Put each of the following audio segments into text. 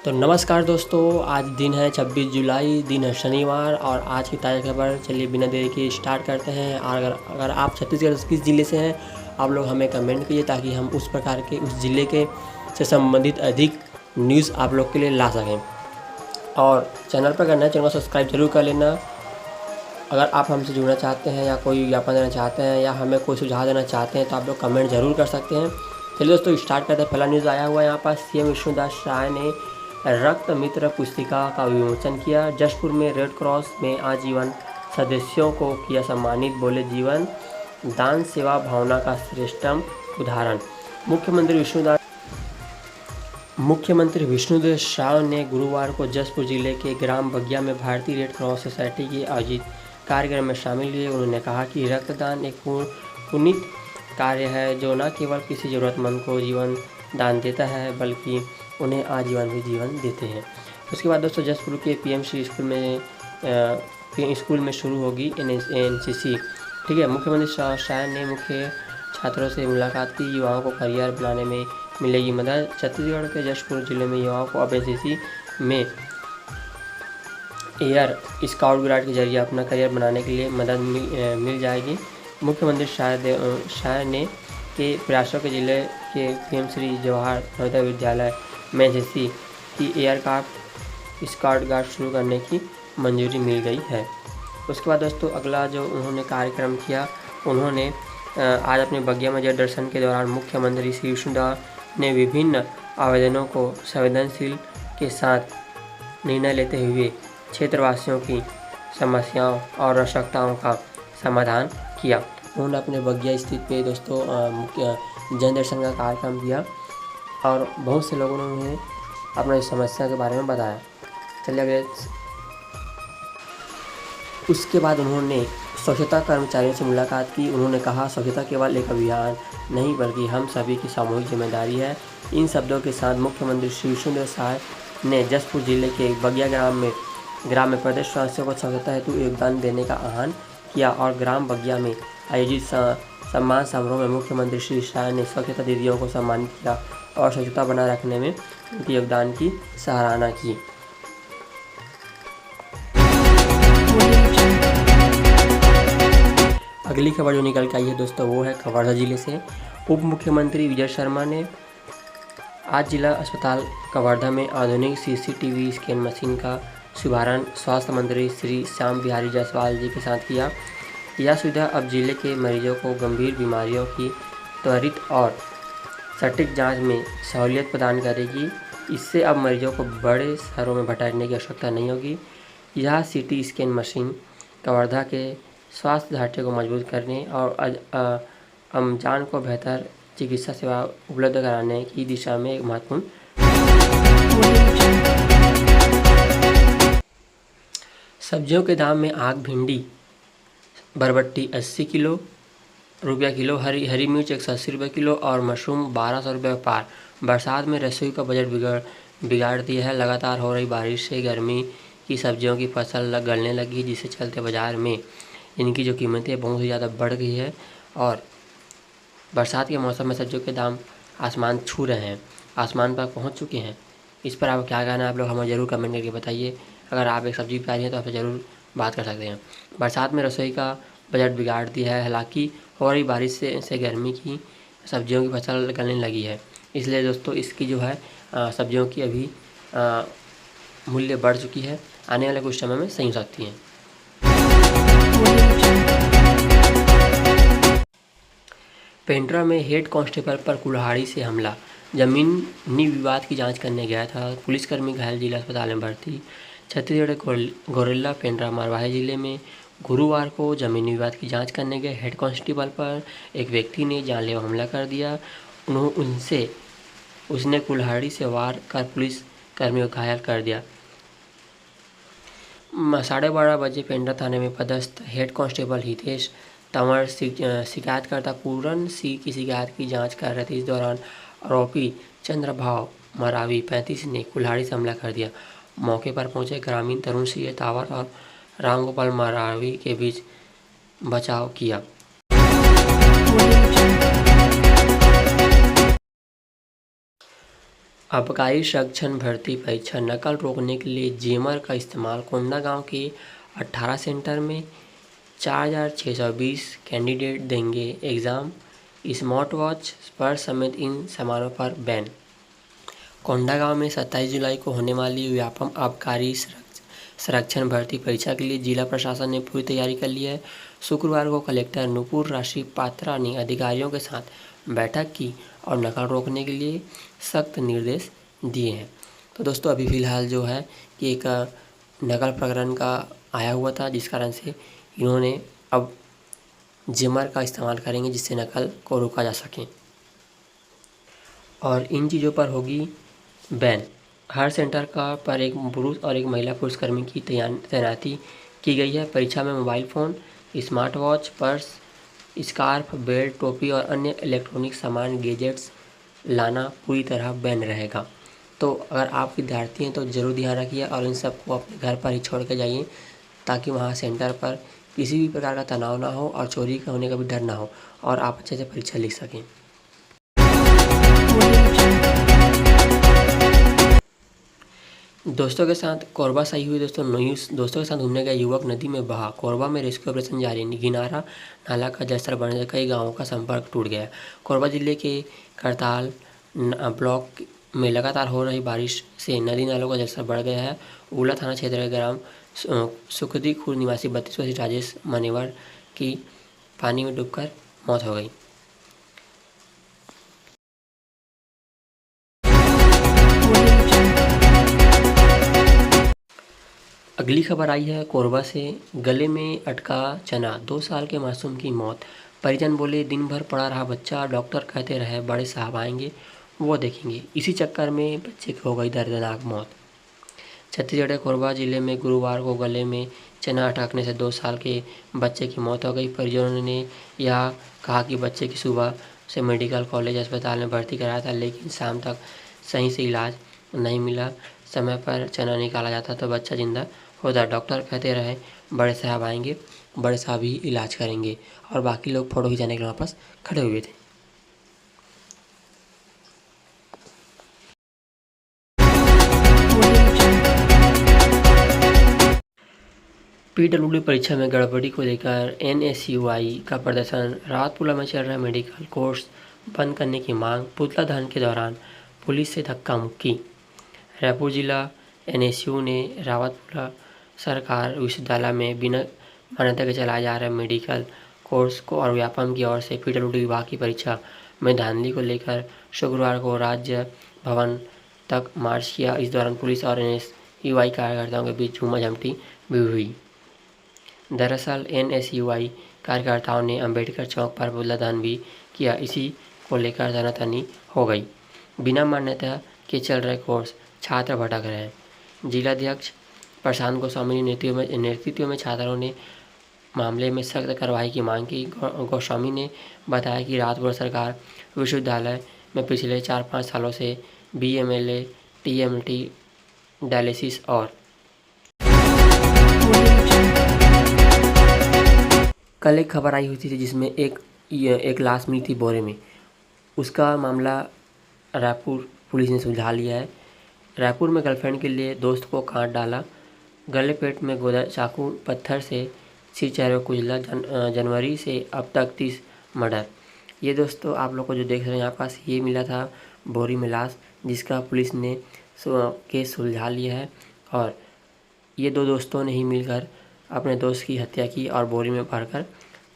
तो नमस्कार दोस्तों, आज दिन है 26 जुलाई, दिन है शनिवार और आज की ताज़ा खबर चलिए बिना देरी के स्टार्ट करते हैं। और अगर आप छत्तीसगढ़ किस ज़िले से हैं आप लोग हमें कमेंट कीजिए ताकि हम उस प्रकार के उस ज़िले के से संबंधित अधिक न्यूज़ आप लोग के लिए ला सकें। और चैनल पर करना है, चैनल को सब्सक्राइब जरूर कर लेना। अगर आप हमसे जुड़ना चाहते हैं या कोई विज्ञापन देना चाहते हैं या हमें कोई सुझाव देना चाहते हैं तो आप लोग कमेंट ज़रूर कर सकते हैं। चलिए दोस्तों स्टार्ट करते हैं। पहला न्यूज़ आया हुआ है यहाँ पर, सीएम विष्णुदास राय ने रक्त मित्र पुस्तिका का विमोचन किया। जशपुर में रेड क्रॉस में आजीवन सदस्यों को किया सम्मानित। बोले, जीवन दान सेवा भावना का श्रेष्ठतम उदाहरण। मुख्यमंत्री विष्णुदास राय ने गुरुवार को जशपुर जिले के ग्राम बगिया में भारतीय रेड क्रॉस सोसाइटी के आयोजित कार्यक्रम में शामिल हुए। उन्होंने कहा कि रक्तदान एक पुनीत कार्य है जो न केवल किसी ज़रूरतमंद को जीवन दान देता है बल्कि उन्हें आजीवन भी जीवन देते हैं। उसके बाद दोस्तों जशपुर के पीएमसी स्कूल में शुरू होगी एनसीसी। ठीक है, मुख्यमंत्री शाह ने मुख्य छात्रों से मुलाकात की। युवाओं को करियर बनाने में मिलेगी मदद। छत्तीसगढ़ के जशपुर जिले में युवाओं को अब एनसीसी में एयर स्काउट गाइड के जरिए अपना करियर बनाने के लिए मदद मिल जाएगी। मुख्यमंत्री शाह ने के प्रयासों के जिले के पीएम श्री जवाहर नवोदय विद्यालय में एनसीसी की एयरक्राफ्ट स्काउट गाइड शुरू करने की मंजूरी मिल गई है। उसके बाद दोस्तों अगला जो उन्होंने कार्यक्रम किया, उन्होंने आज अपने बगिया में जल दर्शन के दौरान मुख्यमंत्री श्री विष्णुदास ने विभिन्न आवेदनों को संवेदनशील के साथ निर्णय लेते हुए क्षेत्रवासियों की समस्याओं और आवश्यकताओं का समाधान किया। उन्होंने अपने बगिया स्थित पे दोस्तों जन दर्शन का कार्यक्रम किया और बहुत से लोगों ने उन्हें अपनी समस्या के बारे में बताया। चलिए अगले। उसके बाद उन्होंने स्वच्छता कर्मचारियों से मुलाकात की। उन्होंने कहा, स्वच्छता केवल एक अभियान नहीं बल्कि हम सभी की सामूहिक जिम्मेदारी है। इन शब्दों के साथ मुख्यमंत्री श्री विष्णुदास राय ने जशपुर जिले के बगिया ग्राम में प्रदेशवासियों को स्वच्छता हेतु योगदान देने का आह्वान किया और ग्राम बगिया में आयोजित सम्मान समारोह में मुख्यमंत्री श्री शाह ने स्वच्छता दीदियों को सम्मानित किया और स्वच्छता बनाए रखने में उनके योगदान की सराहना की। अगली खबर जो निकल के आई है दोस्तों वो है कवर्धा जिले से। उप मुख्यमंत्री विजय शर्मा ने आज जिला अस्पताल कवर्धा में आधुनिक सीसीटीवी स्कैन मशीन का शुभारंभ स्वास्थ्य मंत्री श्री श्याम बिहारी जायसवाल जी के साथ किया। यह सुविधा अब जिले के मरीजों को गंभीर बीमारियों की त्वरित और सटीक जांच में सहूलियत प्रदान करेगी। इससे अब मरीजों को बड़े शहरों में भटकने की आवश्यकता नहीं होगी। यह सीटी स्कैन मशीन कवर्धा के स्वास्थ्य ढांचे को मजबूत करने और अमजान को बेहतर चिकित्सा सेवा उपलब्ध कराने की दिशा में एक महत्वपूर्ण। सब्जियों के दाम में आग। भिंडी बरबट्टी 80 रुपया किलो, हरी मिर्च 180 रुपये किलो और मशरूम 1200 रुपये पार। बरसात में रसोई का बजट बिगाड़ दिया है। लगातार हो रही बारिश से गर्मी की सब्जियों की फसल गलने लगी, जिससे चलते बाज़ार में इनकी जो कीमतें बहुत ही ज़्यादा बढ़ गई है और बरसात के मौसम में सब्जियों के दाम आसमान छू रहे हैं, आसमान पर पहुंच चुके हैं। इस पर आप क्या कहना है आप लोग हमें ज़रूर कमेंट करके बताइए। अगर आप एक सब्जी व्यापारी हैं तो आप ज़रूर बात कर सकते हैं। बरसात में रसोई का बजट बिगाड़ दिया है। हालांकि हो रही बारिश से गर्मी की सब्जियों की फसल गलने लगी है, इसलिए दोस्तों इसकी जो है सब्जियों की अभी मूल्य बढ़ चुकी है, आने वाले कुछ समय में सही हो सकती हैं। पेंड्रा में हेड कांस्टेबल पर कुल्हाड़ी से हमला। जमीनी विवाद की जांच करने गया था पुलिसकर्मी घायल, जिला अस्पताल में भर्ती। छत्तीसगढ़ गोरेला पेंड्रा मरवाही जिले में गुरुवार को जमीनी विवाद की जांच करने गए हेड कांस्टेबल पर एक व्यक्ति ने जानलेवा हमला कर दिया। उसने कुल्हाड़ी से वार कर पुलिसकर्मी को घायल कर दिया। 12:30 बजे पेंड्रा थाने में पदस्थ हेड कांस्टेबल हितेश तंवर शिकायतकर्ता पूरन सिंह की शिकायत की जांच कर रहे थे। इस दौरान आरोपी चंद्रभाव मरावी 35 ने कुल्हाड़ी से हमला कर दिया। मौके पर पहुंचे ग्रामीण तरुण सिंह तावर और रामगोपाल मरावी के बीच बचाव किया। आबकारी संरक्षण भर्ती परीक्षा नकल रोकने के लिए जेमर का इस्तेमाल। कोंडागांव के 18 सेंटर में 4,620 कैंडिडेट देंगे एग्ज़ाम। स्मार्ट वॉच पर समेत इन सामानों पर बैन। कोंडागांव में 27 जुलाई को होने वाली व्यापम आबकारी संरक्षण भर्ती परीक्षा के लिए जिला प्रशासन ने पूरी तैयारी कर ली है। शुक्रवार को कलेक्टर नुपुर राशि पात्रा ने अधिकारियों के साथ बैठक की और नकल रोकने के लिए सख्त निर्देश दिए हैं। तो दोस्तों अभी फ़िलहाल जो है कि एक नकल प्रकरण का आया हुआ था, जिस कारण से इन्होंने अब जेमर का इस्तेमाल करेंगे जिससे नकल को रोका जा सके और इन चीज़ों पर होगी बैन। हर सेंटर का पर एक पुरुष और एक महिला पुलिसकर्मी की तैनाती की गई है। परीक्षा में mobile phone, smart watch, purse, scarf, belt, टोपी और अन्य इलेक्ट्रॉनिक सामान गैजेट्स लाना पूरी तरह बैन रहेगा। तो अगर आप विद्यार्थी हैं तो ज़रूर ध्यान रखिए और इन सबको अपने घर पर ही छोड़ के जाइए, ताकि वहाँ सेंटर पर किसी भी प्रकार का तनाव ना हो और चोरी होने का भी डर ना हो और आप अच्छे से परीक्षा लिख सकें। दोस्तों के साथ कोरबा से आई हुई दोस्तों के साथ घूमने गया युवक नदी में बहा। कोरबा में रेस्क्यू ऑपरेशन जारी। गिनारा नाला का जलस्तर बढ़ने से कई गांवों का संपर्क टूट गया। कोरबा जिले के करताल ब्लॉक में लगातार हो रही बारिश से नदी नालों का जलस्तर बढ़ गया है। उला थाना क्षेत्र के ग्राम सुखदी खुर्द निवासी 32 वर्षीय राजेश मनेवर की पानी में डूबकर मौत हो गई। अगली खबर आई है कोरबा से। गले में अटका चना, 2 साल के मासूम की मौत। परिजन बोले दिन भर पड़ा रहा बच्चा, डॉक्टर कहते रहे बड़े साहब आएंगे वो देखेंगे। इसी चक्कर में बच्चे की हो गई दर्दनाक मौत। छत्तीसगढ़ के कोरबा जिले में गुरुवार को गले में चना अटकने से 2 साल के बच्चे की मौत हो गई। परिजनों ने यह कहा कि बच्चे की सुबह से मेडिकल कॉलेज अस्पताल में भर्ती कराया था, लेकिन शाम तक सही से इलाज नहीं मिला। समय पर चना निकाला जाता तो बच्चा जिंदा होता। डॉक्टर कहते रहे बड़े साहब आएंगे, बड़े साहब ही इलाज करेंगे और बाकी लोग फोटो खिंचाने के लिए वापस खड़े हुए थे। पीडब्ल्यूडी परीक्षा में गड़बड़ी को लेकर एनएसयूआई का प्रदर्शन। रावतपुरा में चल रहा मेडिकल कोर्स बंद करने की मांग। पुतला दहन के दौरान पुलिस से धक्का मुक्की। रायपुर जिला एनएसयू ने रावतपुरा सरकार विश्वविद्यालय में बिना मान्यता के चलाए जा रहे मेडिकल कोर्स को और व्यापम की ओर से पीडब्ल्यूडी विभाग की परीक्षा में धांधली को लेकर शुक्रवार को राज्य भवन तक मार्च किया। इस दौरान पुलिस और एनएसयूआई कार्यकर्ताओं के बीच झूमाझटती भी हुई। दरअसल एनएसयूआई कार्यकर्ताओं ने अंबेडकर चौक पर पुतला दहन भी किया। इसी को लेकर तनातनी हो गई। बिना मान्यता के चल रहे कोर्स छात्र भटक रहे हैं। जिलाध्यक्ष प्रशांत गोस्वामी के नेतृत्व में छात्रों ने मामले में सख्त कार्रवाई की मांग की। गोस्वामी ने बताया कि रावतपुरा सरकार विश्वविद्यालय में पिछले 4-5 सालों से बीएमएलए, टीएमटी, डायलिसिस और कल एक खबर आई हुई थी जिसमें एक लाश मिली थी बोरे में। उसका मामला रायपुर पुलिस ने सुलझा लिया है। रायपुर में गर्लफ्रेंड के लिए दोस्त को काट डाला, गले पेट में गोदा, चाकू पत्थर से सिर चेहरे को कुचला। जनवरी से अब तक 30 मर्डर। ये दोस्तों आप लोग को जो देख रहे हैं यहाँ पास, ये मिला था बोरी में लाश, जिसका पुलिस ने केस सुलझा लिया है और ये 2 दोस्तों ने ही मिलकर अपने दोस्त की हत्या की और बोरी में भरकर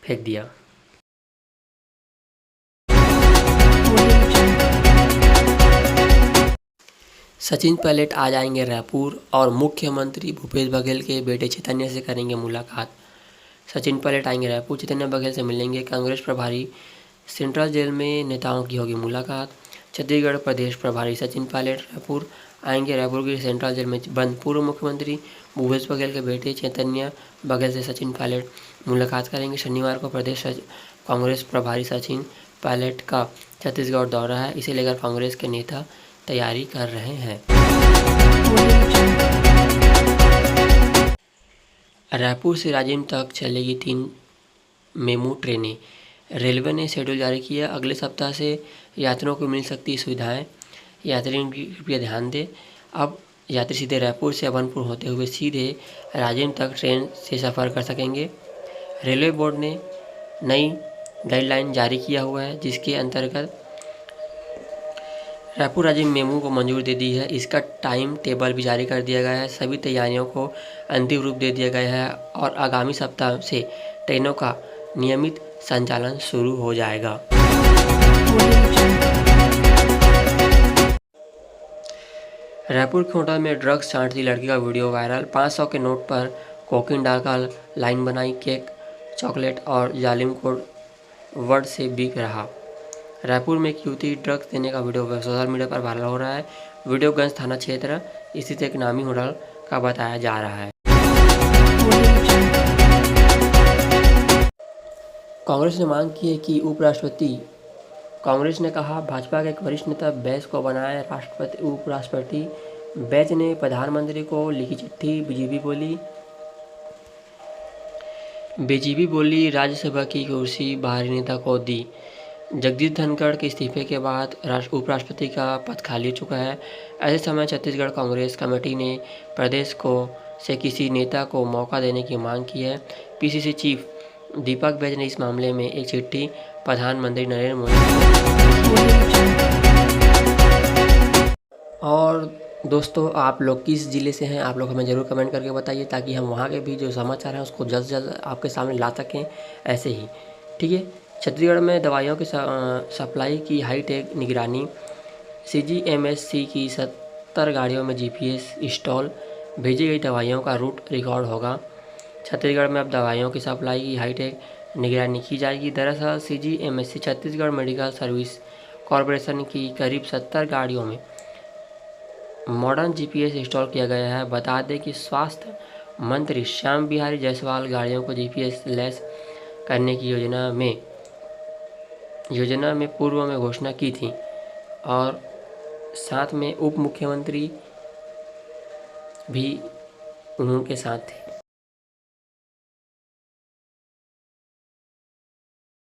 फेंक दिया। सचिन पायलट आ जाएंगे रायपुर और मुख्यमंत्री भूपेश बघेल के बेटे चैतन्य से करेंगे मुलाकात। सचिन पायलट आएंगे रायपुर, चैतन्य बघेल से मिलेंगे। कांग्रेस प्रभारी सेंट्रल जेल में नेताओं की होगी मुलाकात। छत्तीसगढ़ प्रदेश प्रभारी सचिन पायलट रायपुर आएंगे। रायपुर की सेंट्रल जेल में बंद पूर्व मुख्यमंत्री भूपेश बघेल के बेटे चैतन्य बघेल से सचिन पायलट मुलाकात करेंगे। शनिवार को प्रदेश कांग्रेस प्रभारी सचिन पायलट का छत्तीसगढ़ दौरा है। इसे लेकर कांग्रेस के नेता तैयारी कर रहे हैं। रायपुर से राजिम तक चलेगी 3 मेमू ट्रेनें। रेलवे ने शेड्यूल जारी किया। अगले सप्ताह से यात्रियों को मिल सकती सुविधाएं। यात्री कृपया ध्यान दें। अब यात्री सीधे रायपुर से अभनपुर होते हुए सीधे राजिम तक ट्रेन से सफ़र कर सकेंगे। रेलवे बोर्ड ने नई गाइडलाइन जारी किया हुआ है, जिसके अंतर्गत रायपुर राजिम मेमू को मंजूरी दे दी है। इसका टाइम टेबल भी जारी कर दिया गया है। सभी तैयारियों को अंतिम रूप दे दिया गया है और आगामी सप्ताह से ट्रेनों का नियमित संचालन शुरू हो जाएगा। रायपुर के होटल में ड्रग्स छांटती लड़की का वीडियो वायरल। 500 के नोट पर कोकीन डालकर लाइन बनाई। केक, चॉकलेट और जालिम कोड वर्ड से बिक रहा। रायपुर में एक युवती ड्रग्स देने का वीडियो सोशल मीडिया पर वायरल हो रहा है। वीडियोगंज थाना क्षेत्र स्थित एक नामी होटल का बताया जा रहा है। कांग्रेस ने मांग की है कि कांग्रेस ने कहा भाजपा के एक वरिष्ठ नेता बैस को बनाए उपराष्ट्रपति। बैस ने प्रधानमंत्री को लिखी चिट्ठी। बीजेपी बोली राज्यसभा की कुर्सी बाहरी नेता को दी। जगदीप धनखड़ के इस्तीफे के बाद उपराष्ट्रपति का पद खाली हो चुका है। ऐसे समय छत्तीसगढ़ कांग्रेस कमेटी ने प्रदेश से किसी नेता को मौका देने की मांग की है। पीसीसी चीफ दीपक बैज ने इस मामले में एक चिट्ठी प्रधानमंत्री नरेंद्र मोदी को। और दोस्तों, आप लोग किस ज़िले से हैं, आप लोग हमें ज़रूर कमेंट करके बताइए, ताकि हम वहाँ के भी जो समाचार हैं उसको जल्द से जल्द आपके सामने ला सकें। ऐसे ही ठीक है। छत्तीसगढ़ में दवाइयों की सप्लाई की हाईटेक निगरानी। CGMSC की 70 गाड़ियों में GPS इंस्टॉल। भेजी गई दवाइयों का रूट रिकॉर्ड होगा। छत्तीसगढ़ में अब दवाइयों की सप्लाई की हाईटेक निगरानी की जाएगी। दरअसल CGMSC Chhattisgarh medical service corporation की करीब 70 गाड़ियों में मॉडर्न GPS इंस्टॉल किया गया है। बता दें कि स्वास्थ्य मंत्री श्याम बिहारी जायसवाल गाड़ियों को GPS लैस करने की योजना में पूर्व में घोषणा की थी और साथ में उप मुख्यमंत्री भी उनके साथ थे।